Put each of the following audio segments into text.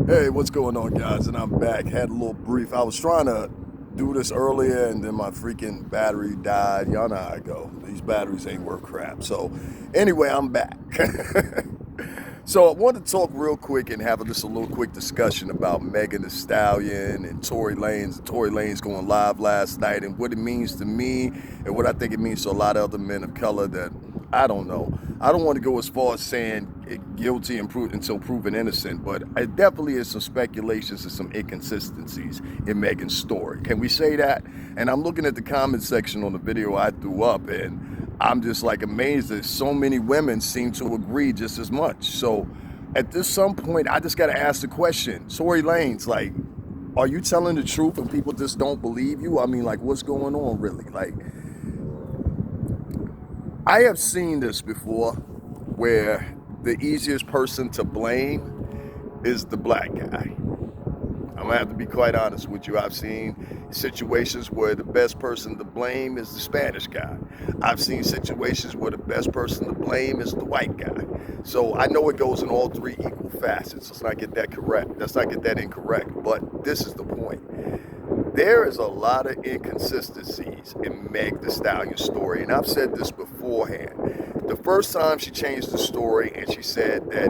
Hey, what's going on, guys? And I'm back. Had a little brief. I was trying to do this earlier, and then my freaking battery died. Y'all know how I go. These batteries ain't worth crap. So, anyway, I'm back. So, I wanted to talk real quick and have just a little quick discussion about Megan Thee Stallion and Tory Lanez. Tory Lanez going live last night and what it means to me and what I think it means to a lot of other men of color that I don't know. I don't want to go as far as saying guilty until proven innocent, but it definitely is some speculations and some inconsistencies in Megan's story. Can we say that? And I'm looking at the comment section on the video I threw up, and I'm just like amazed that so many women seem to agree just as much. So at this some point, I just got to ask the question, Tory Lanez, like, are you telling the truth and people just don't believe you? I mean, like, what's going on really? Like, I have seen this before where the easiest person to blame is the black guy. I'm gonna have to be quite honest with you. I've seen situations where the best person to blame is the Spanish guy. I've seen situations where the best person to blame is the white guy. So I know it goes in all three equal facets. Let's not get that correct. Let's not get that incorrect. But this is the point. There is a lot of inconsistencies in Meg Thee Stallion's story, and I've said this beforehand. The first time she changed the story and she said that,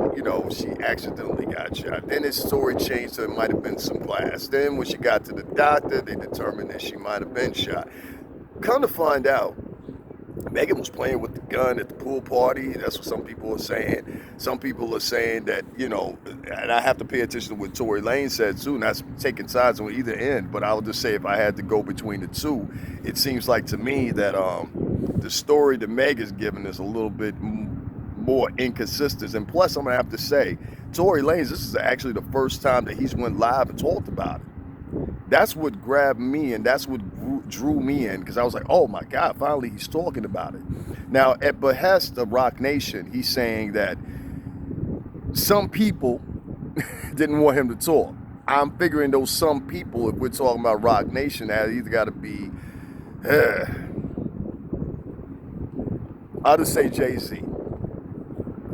she accidentally got shot. Then his story changed so it might have been some glass. Then when she got to the doctor, they determined that she might have been shot. Come to find out, Megan was playing with the gun at the pool party. That's what some people are saying. Some people are saying that, and I have to pay attention to what Tory Lanez said too, not taking sides on either end, but I would just say if I had to go between the two, it seems like to me that the story that Meg is giving is a little bit more inconsistent. And plus, I'm going to have to say, Tory Lanez, this is actually the first time that he's went live and talked about it. That's what grabbed me and that's what drew me in because I was like, oh my God, finally he's talking about it. Now, at behest of Rock Nation, he's saying that some people didn't want him to talk. I'm figuring those some people, if we're talking about Rock Nation, that either got to be, uh, I'll just say Jay-Z.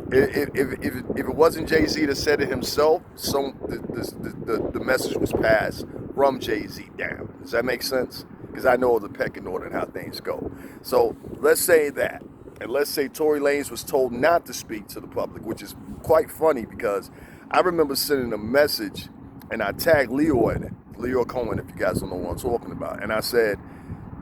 If it wasn't Jay-Z that said it himself, the message was passed from Jay-Z down. Does that make sense? Because I know the pecking order and how things go. So let's say that. And let's say Tory Lanez was told not to speak to the public, which is quite funny because I remember sending a message and I tagged Leo in it. Leo Cohen, if you guys don't know what I'm talking about. And I said,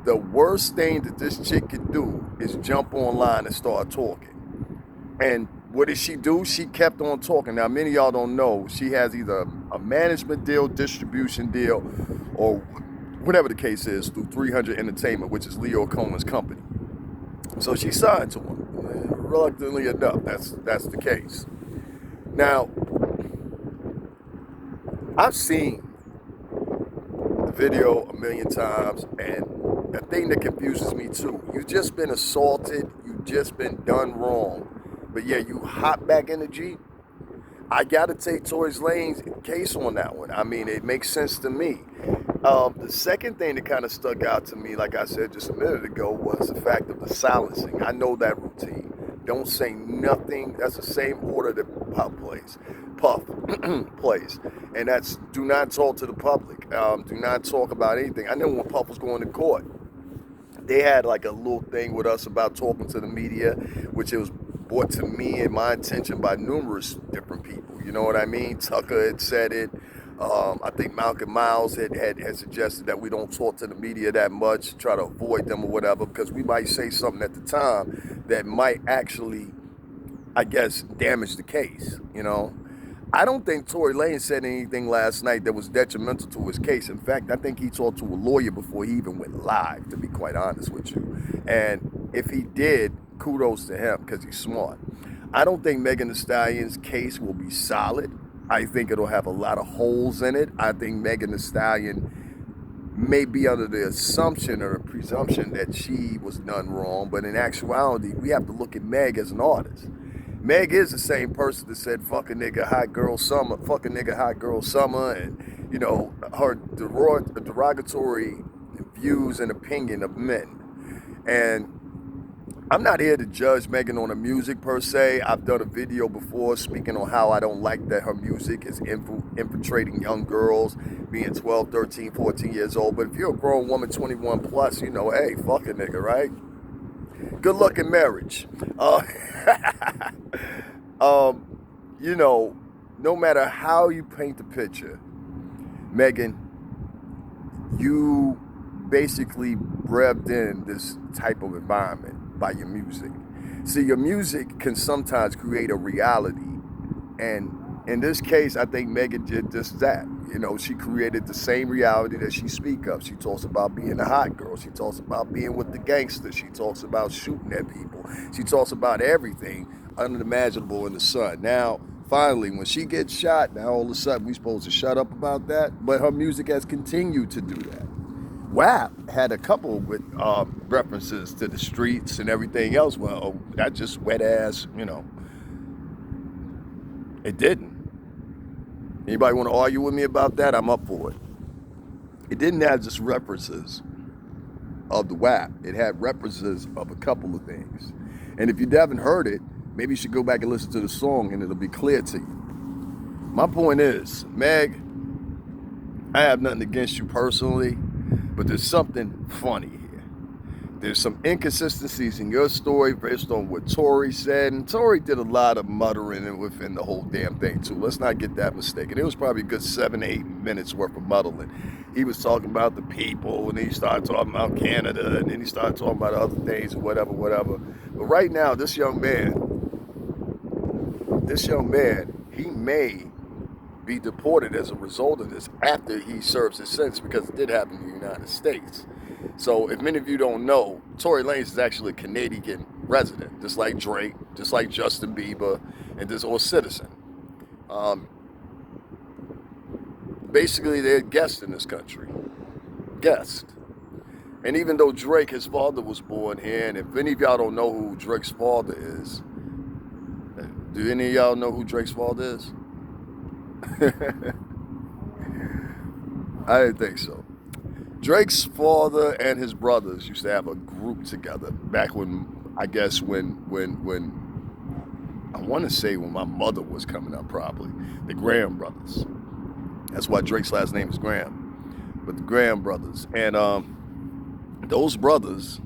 the worst thing that this chick could do is jump online and start talking. And what did she do? She kept on talking. Now, many of y'all don't know, she has either a management deal, distribution deal, or whatever the case is through 300 Entertainment, which is Leo Cohen's company. So she signed to him. Reluctantly enough, that's the case. Now, I've seen the video a million times, and the thing that confuses me too, you've just been assaulted, you've just been done wrong, but yeah, you hop back in the Jeep. I got to take Tory Lanez's case on that one. I mean, it makes sense to me. The second thing that kind of stuck out to me, like I said just a minute ago, was the fact of the silencing. I know that routine. Don't say nothing. That's the same order that Puff plays. And that's do not talk to the public. Do not talk about anything. I know when Puff was going to court, they had like a little thing with us about talking to the media, which it was brought to me and my attention by numerous different people. You know what I mean? Tucker had said it. I think Malcolm Miles had suggested that we don't talk to the media that much, try to avoid them or whatever, because we might say something at the time that might actually, I guess, damage the case, I don't think Tory Lanez said anything last night that was detrimental to his case. In fact, I think he talked to a lawyer before he even went live, to be quite honest with you. And if he did, kudos to him because he's smart. I don't think Megan Thee Stallion's case will be solid. I think it'll have a lot of holes in it. I think Megan Thee Stallion may be under the assumption or presumption that she was done wrong, but in actuality, we have to look at Meg as an artist. Meg is the same person that said "fuck a nigga, hot girl summer," "fuck a nigga, hot girl summer," and her derogatory views and opinion of men. And I'm not here to judge Megan on the music per se. I've done a video before speaking on how I don't like that her music is infiltrating young girls, being 12, 13, 14 years old. But if you're a grown woman, 21 plus, you know, hey, fuck a nigga, right? Good luck in marriage. Uh, you know, no matter how you paint the picture, Megan, you basically revved in this type of environment by your music. See, your music can sometimes create a reality. And in this case, I think Megan did just that. You know, she created the same reality that she speaks of. She talks about being a hot girl. She talks about being with the gangsters. She talks about shooting at people. She talks about everything unimaginable in the sun. Now, finally, when she gets shot, now all of a sudden we're supposed to shut up about that. But her music has continued to do that. WAP had a couple with references to the streets and everything else. Well, that just wet ass, you know. It didn't. Anybody want to argue with me about that? I'm up for it. It didn't have just references of the WAP. It had references of a couple of things. And if you haven't heard it, maybe you should go back and listen to the song and it'll be clear to you. My point is, Meg, I have nothing against you personally, but there's something funny here. There's some inconsistencies in your story based on what Tory said. And Tory did a lot of muttering within the whole damn thing, too. Let's not get that mistaken. It was probably a good 7 to 8 minutes worth of muddling. He was talking about the people, and then he started talking about Canada, and then he started talking about other things, and whatever. But right now, this young man, he may be deported as a result of this after he serves his sentence, because it did happen in the United States. So if many of you don't know, Tory Lanez is actually a Canadian resident, just like Drake, just like Justin Bieber, and or citizen. Basically, they're guests in this country. Guests. And even though Drake, his father was born here, and if any of y'all don't know who Drake's father is, do any of y'all know who Drake's father is? I didn't think so. Drake's father and his brothers used to have a group together back when, I guess, when I want to say when my mother was coming up, probably. The Graham brothers. That's why Drake's last name is Graham. But the Graham brothers. And those brothers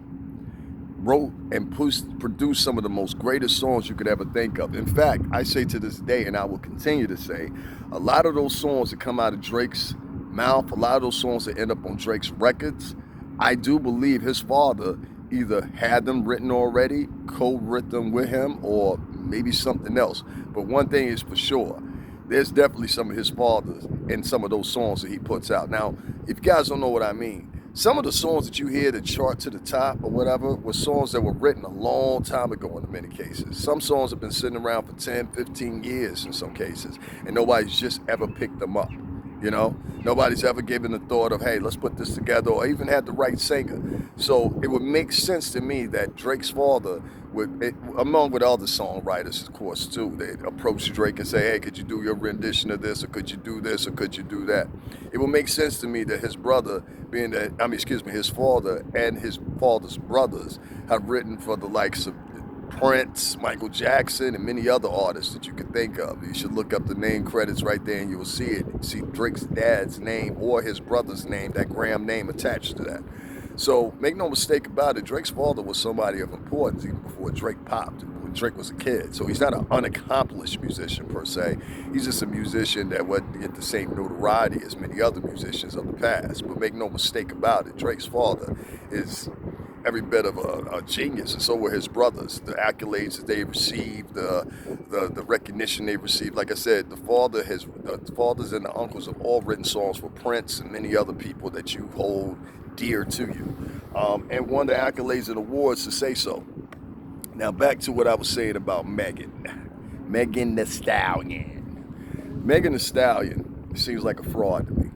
wrote and produced some of the most greatest songs you could ever think of. In fact, I say to this day, and I will continue to say, a lot of those songs that come out of Drake's mouth, a lot of those songs that end up on Drake's records, I do believe his father either had them written already, co-written them with him, or maybe something else. But one thing is for sure, there's definitely some of his fathers in some of those songs that he puts out. Now, if you guys don't know what I mean, some of the songs that you hear that chart to the top or whatever were songs that were written a long time ago in many cases. Some songs have been sitting around for 10, 15 years in some cases, and nobody's just ever picked them up. You know, nobody's ever given the thought of, hey, let's put this together, or even had the right singer. So it would make sense to me that Drake's father would, along with other songwriters, of course, too, they'd approach Drake and say, hey, could you do your rendition of this, or could you do this, or could you do that? It would make sense to me that his brother, his father and his father's brothers have written for the likes of Prince, Michael Jackson, and many other artists that you could think of. You should look up the name credits right there and you will see it. You see Drake's dad's name or his brother's name, that Graham name attached to that. So make no mistake about it, Drake's father was somebody of importance even before Drake popped, when Drake was a kid. So he's not an unaccomplished musician per se. He's just a musician that wouldn't get the same notoriety as many other musicians of the past. But make no mistake about it, Drake's father is every bit of a genius, and so were his brothers. The accolades that they received, the recognition they received. Like I said, the fathers and the uncles have all written songs for Prince and many other people that you hold dear to you, and won the accolades and awards to say so. Now back to what I was saying about MegTheStallion. Megan Thee Stallion seems like a fraud to me.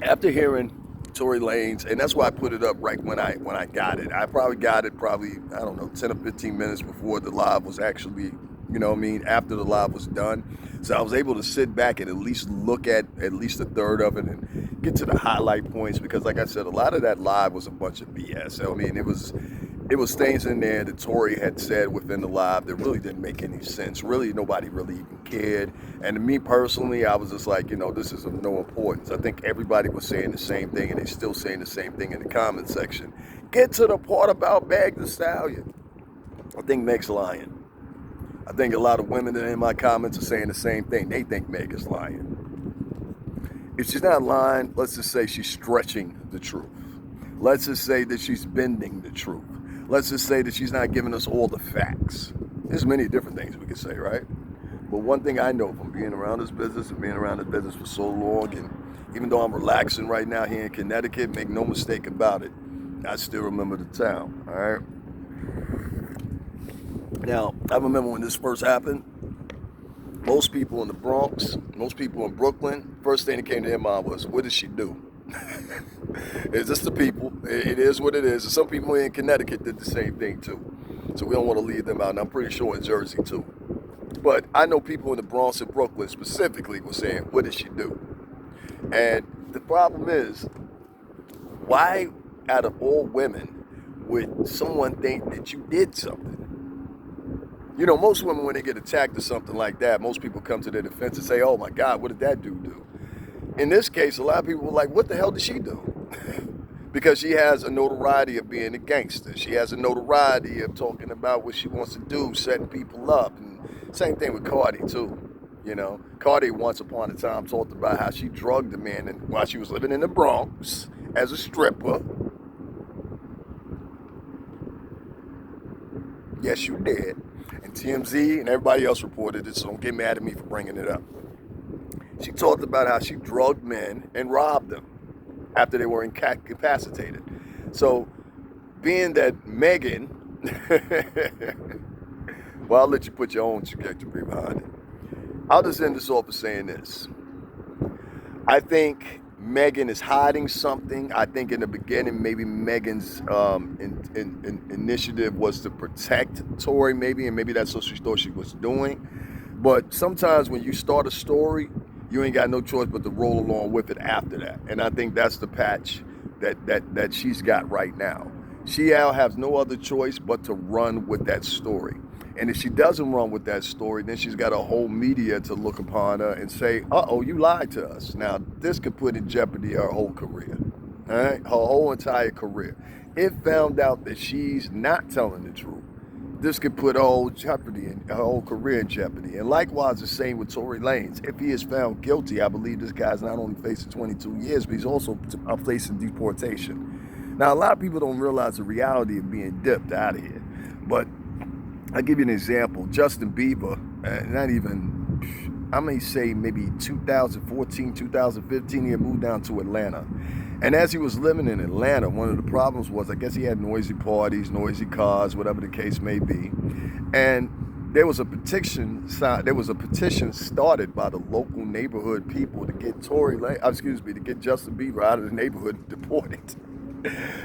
After hearing Tory Lanez, and that's why I put it up right when I got it. I probably got it I don't know, 10 or 15 minutes before the live was actually, you know what I mean, after the live was done. So I was able to sit back and at least look at least a third of it and get to the highlight points, because like I said, a lot of that live was a bunch of BS. I mean, it was things in there that Tory had said within the live that really didn't make any sense. Really, nobody really even cared. And to me personally, I was just like, this is of no importance. I think everybody was saying the same thing, and they're still saying the same thing in the comment section. Get to the part about MegTheStallion. I think Meg's lying. I think a lot of women in my comments are saying the same thing. They think Meg is lying. If she's not lying, let's just say she's stretching the truth. Let's just say that she's bending the truth. Let's just say that she's not giving us all the facts. There's many different things we could say, right? But one thing I know from being around this business and being around this business for so long, and even though I'm relaxing right now here in Connecticut, make no mistake about it, I still remember the town, all right? Now, I remember when this first happened, most people in the Bronx, most people in Brooklyn, first thing that came to their mind was, what did she do? It's just the people. It is what it is. And some people in Connecticut did the same thing too. So we don't want to leave them out. And I'm pretty sure in Jersey too. But I know people in the Bronx and Brooklyn specifically were saying, what did she do? And the problem is, why out of all women would someone think that you did something? Most women, when they get attacked or something like that, most people come to their defense and say, oh my God, what did that dude do? In this case, a lot of people were like, what the hell did she do? Because she has a notoriety of being a gangster. She has a notoriety of talking about what she wants to do, setting people up. And same thing with Cardi too. Cardi once upon a time talked about how she drugged a man while she was living in the Bronx as a stripper. Yes, you did. And TMZ and everybody else reported it, so don't get mad at me for bringing it up. She talked about how she drugged men and robbed them after they were incapacitated. So, being that Megan, well, I'll let you put your own trajectory behind it. I'll just end this off by saying this. I think Megan is hiding something. I think in the beginning, maybe Megan's initiative was to protect Tory, and maybe that's what she thought she was doing. But sometimes when you start a story, you ain't got no choice but to roll along with it after that. And I think that's the patch that she's got right now. She now has no other choice but to run with that story. And if she doesn't run with that story, then she's got a whole media to look upon her and say, uh-oh, you lied to us. Now, this could put in jeopardy her whole career, all right? Her whole entire career. If found out that she's not telling the truth, this could put her whole career in jeopardy. And likewise, the same with Tory Lanez. If he is found guilty, I believe this guy's not only facing 22 years, but he's also facing deportation. Now, a lot of people don't realize the reality of being dipped out of here. But I'll give you an example. Justin Bieber, I may say maybe 2014, 2015, he had moved down to Atlanta. And as he was living in Atlanta, one of the problems was, I guess he had noisy parties, noisy cars, whatever the case may be. And there was a petition started by the local neighborhood people to get to get Justin Bieber out of the neighborhood and deported.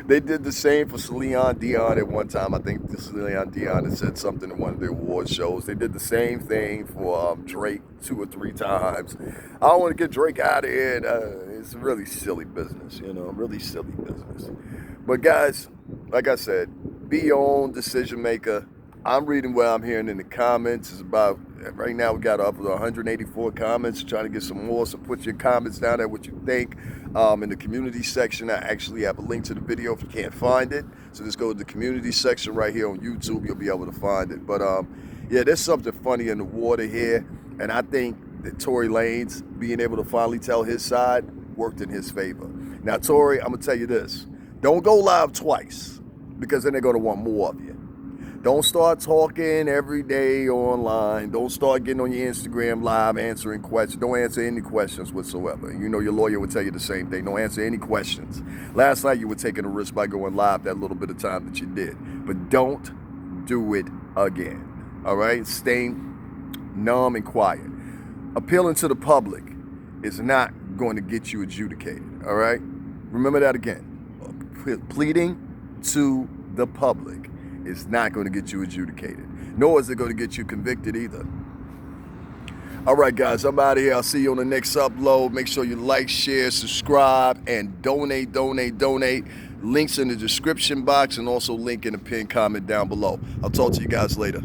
They did the same for Celine Dion at one time. I think Celine Dion had said something in one of the award shows. They did the same thing for Drake 2 or 3 times. I don't want to get Drake out of here. It's really silly business, really silly business. But guys, like I said, be your own decision maker. I'm reading what I'm hearing in the comments. It's about, right now we got up to 184 comments. Trying to get some more, so put your comments down there, what you think. In the community section, I actually have a link to the video if you can't find it. So just go to the community section right here on YouTube. You'll be able to find it. But yeah, there's something funny in the water here. And I think that Tory Lanez being able to finally tell his side worked in his favor. Now, Tory, I'm going to tell you this. Don't go live twice, because then they're going to want more of you. Don't start talking every day online. Don't start getting on your Instagram live answering questions. Don't answer any questions whatsoever. Your lawyer would tell you the same thing. Don't answer any questions. Last night you were taking a risk by going live that little bit of time that you did. But don't do it again. All right? Staying numb and quiet. Appealing to the public is not going to get you adjudicated. All right? Remember that again. Pleading to the public is not going to get you adjudicated, nor is it going to get you convicted either. All right, guys, I'm out of here. I'll see you on the next upload. Make sure you like, share, subscribe, and donate. Links in the description box and also link in the pinned comment down below. I'll talk to you guys later.